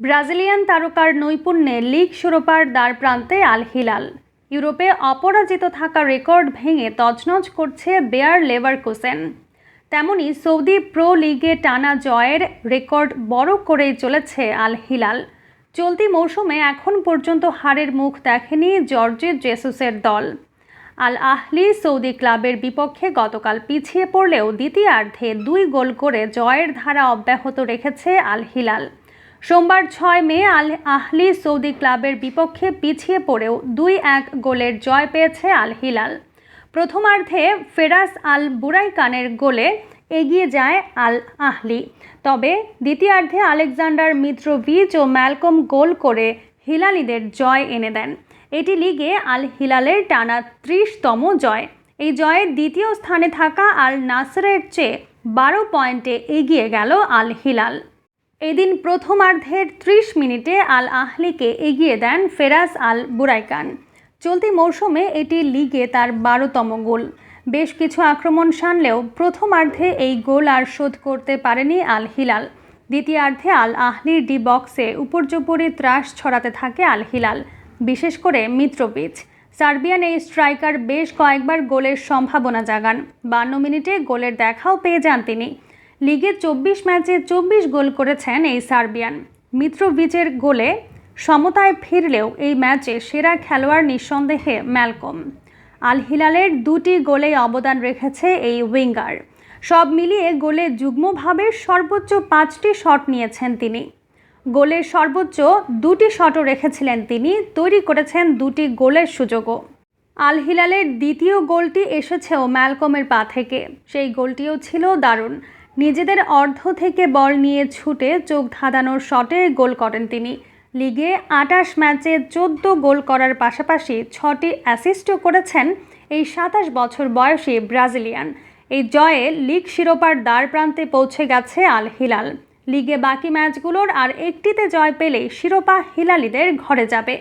Brazilian তারকার নৈপুণ্যে league শিরোপার দ্বারপ্রান্তে Al Hilal. ইউরোপে অপরাজিত থাকা রেকর্ড ভেঙে তছনছ করছে বেয়ার লেভারকুসেন। তেমনি সৌদি প্রো লিগে টানা জয়ের রেকর্ড বড় করেই চলেছে আল হিলাল। চলতি মৌসুমে এখন পর্যন্ত হারের মুখ দেখেনি জর্জে জেসুসের দল। আল আহলি সৌদি ক্লাবের বিপক্ষে গতকাল পিছিয়ে পড়লেও দ্বিতীয়ার্ধে 2 গোল করে জয়ের ধারা অব্যাহত রেখেছে আল হিলাল। সোমবার 6 মে আল আহলি সৌদি ক্লাবের বিপক্ষে পিছিয়ে পড়েও 2-1 গোলের জয় পেয়েছে আল হিলাল। প্রথমার্ধে ফেরাস আল বুরাইকানের গোলে এগিয়ে যায় আল আহলি, তবে দ্বিতীয়ার্ধে আলেকজান্ডার মিত্রোভিচ ও ম্যালকম গোল করে হিলালিদের জয় এনে দেন। এটি লিগে আল হিলালের টানা 30তম জয়। এই জয়ে দ্বিতীয় স্থানে থাকা আল নাসরের চেয়ে 12 পয়েন্টে এগিয়ে গেল আল হিলাল। এদিন প্রথমার্ধের 30 মিনিটে আল আহলিকে এগিয়ে দেন ফেরাস আল বুরাইকান। চলতি মৌসুমে এটি লিগে তার 12তম গোল। বেশ কিছু আক্রমণ সানলেও প্রথমার্ধে এই গোল আর শোধ করতে পারেনি আল হিলাল। দ্বিতীয়ার্ধে আল আহলির ডি বক্সে উপর্যুপরি ত্রাস ছড়াতে থাকে আল হিলাল, বিশেষ করে মিত্রোভিচ। সার্বিয়ান এই স্ট্রাইকার বেশ কয়েকবার গোলের সম্ভাবনা জাগান। 52 মিনিটে গোলের দেখাও পেয়ে যান তিনি। লিগে 24 ম্যাচে 24 গোল করেছেন এই সার্বিয়ান। মিত্রোভিচের গোলে সমতায় ফিরলেও এই ম্যাচে সেরা খেলোয়াড় নিঃসন্দেহে ম্যালকম। আল হিলালের 2টি গোলেই অবদান রেখেছে এই উইঙ্গার। সব মিলিয়ে গোলে যুগ্মভাবে সর্বোচ্চ 5টি শট নিয়েছেন তিনি। গোলের সর্বোচ্চ 2টি শটও রেখেছিলেন তিনি, তৈরি করেছেন 2টি গোলের সুযোগও। আল হিলালের দ্বিতীয় গোলটি এসেছেও ম্যালকমের পা থেকে। সেই গোলটিও ছিল দারুণ। নিজেদের অর্ধ থেকে বল নিয়ে ছুটে চোখ ধাঁধানোর শটে গোল করেন তিনি। লিগে 28 ম্যাচে 14 গোল করার পাশাপাশি 6টি অ্যাসিস্টও করেছেন এই 27 বছর বয়সী ব্রাজিলিয়ান। এই জয়ে লিগ শিরোপার দ্বারপ্রান্তে পৌঁছে গেছে আল হিলাল। লিগে বাকি ম্যাচগুলোর আর একটিতে জয় পেলেই শিরোপা হিলালিদের ঘরে যাবে।